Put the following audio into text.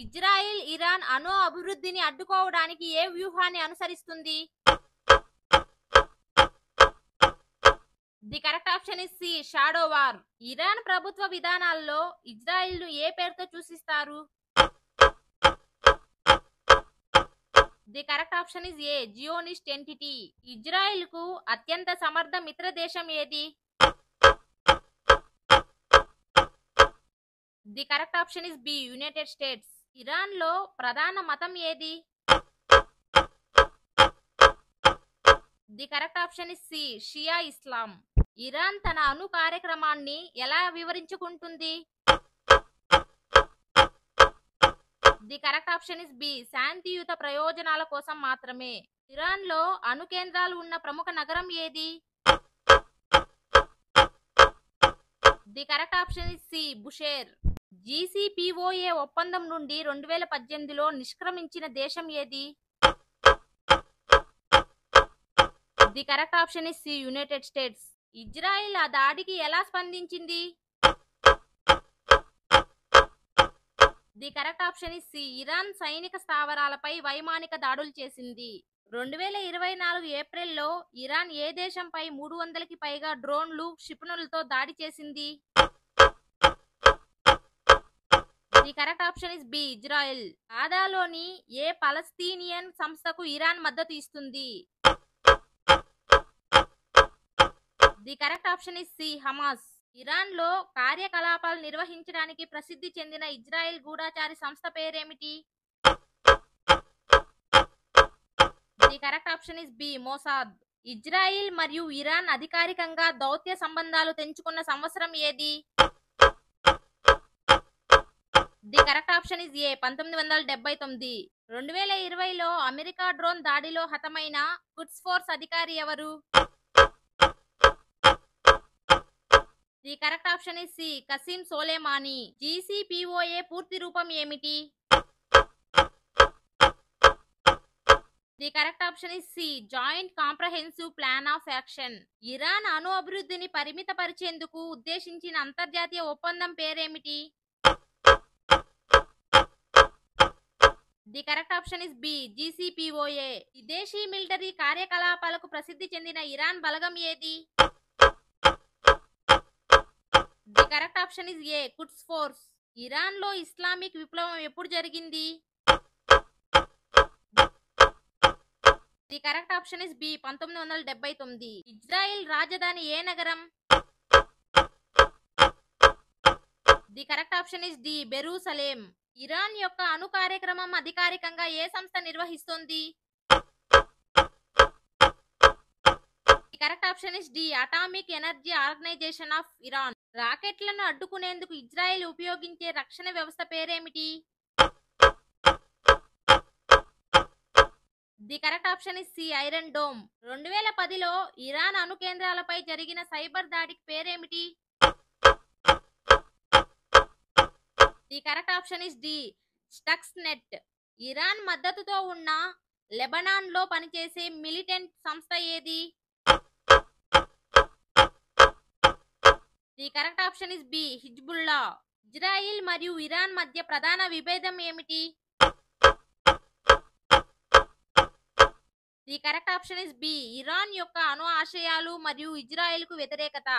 Israel Iran అణు అభివృద్ధిని అడ్డుకోవడానికి ఏ వ్యూహాన్ని అనుసరిస్తుంది? The correct option is C shadow war. Iran ప్రభుత్వ విధానాల్లో ఇజ్రాయిల్ను ఏ పేరుతో సూచిస్తారు? The correct option is A Zionist entity. Israel కు అత్యంత సమర్థ మిత్ర దేశం ఏది? The correct option is B United States. Iran లో ప్రధాన మతం ఏది? The correct option is C Shia Islam. Iran తన అణు కార్యక్రమాన్ని ఎలా వివరించుకుంటుంది? The correct option is B శాంతియుత ప్రయోజనాల కోసం మాత్రమే. ఇరాన్ లో అణు కేంద్రాలు ఉన్న ప్రముఖ నగరం ఏది? The correct option is C Bushehr. JCPOA ఒప్పందం నుండి 2018లో నిష్క్రమించిన దేశం ఏది? The correct option is C United States. Israel ఆ దాడికి ఎలా స్పందించింది? The correct option is C Iran సైనిక స్థావరాలపై వైమానిక దాడులు చేసింది. 2024 ఏప్రిల్లో ఇరాన్ ఏ దేశంపై 300కి పైగా డ్రోన్లు, క్షిపణులతో దాడి చేసింది? The correct option is B Israel. గాజాలోని ఏ పాలస్తీనియన్ సంస్థకు ఇరాన్ మద్దతు ఇస్తుంది? The correct option is C Hamas. Iran లో కార్యకలాపాలు నిర్వహించడానికి ప్రసిద్ధి చెందిన ఇజ్రాయెల్ గూఢచారి సంస్థ పేరేమిటి? The correct option is B Mossad. Israel మరియు ఇరాన్ అధికారికంగా దౌత్య సంబంధాలు తెంచుకున్న సంవత్సరం ఏది? The correct option is A 1979. 2020లో అమెరికా డ్రోన్ దాడిలో హతమైన కుడ్స్ ఫోర్స్ అధికారి ఎవరు? The correct option is C Qasem సోలేమానీ. జీసీపీఓఏ పూర్తి రూపం ఏమిటి? The correct option is C Joint Comprehensive Plan of Action. Iran అణు అభివృద్ధిని పరిమితపరిచేందుకు ఉద్దేశించిన అంతర్జాతీయ ఒప్పందం పేరేమిటి? The correct option is B JCPOA. విదేశీ మిలిటరీ కార్యకలాపాలకు ప్రసిద్ధి చెందిన ఇరాన్ బలగం ఏది? The correct option is A Quds Force. Iran లో ఇస్లామిక్ విప్లవం ఎప్పుడు జరిగింది? The correct option is B 1979. Israel రాజధాని ఏ నగరం? The correct option is D Jerusalem. Iran యొక్క అణు కార్యక్రమం అధికారికంగా ఏ సంస్థ నిర్వహిస్తుంది? The correct option is D Atomic Energy Organization of Iran. రాకెట్లను అడ్డుకునేందుకు ఇజ్రాయెల్ ఉపయోగించే రక్షణ వ్యవస్థ పేరేమిటి? The correct option is C Iron Dome. 2010లో ఇరాన్ అణు కేంద్రాలపై జరిగిన సైబర్ దాడికి పేరేమిటి? The correct option is D Stuxnet. Iran మద్దతుతో ఉన్న లెబనాన్ లో పనిచేసే మిలిటెంట్ సంస్థ ఏది? The correct option is B Hezbollah. Israel మరియు ఇరాన్ మధ్య ప్రధాన విభేదం ఏమిటి? The correct option is B Iran యొక్క అణు ఆశయాలు మరియు ఇజ్రాయిల్ కు వ్యతిరేకత.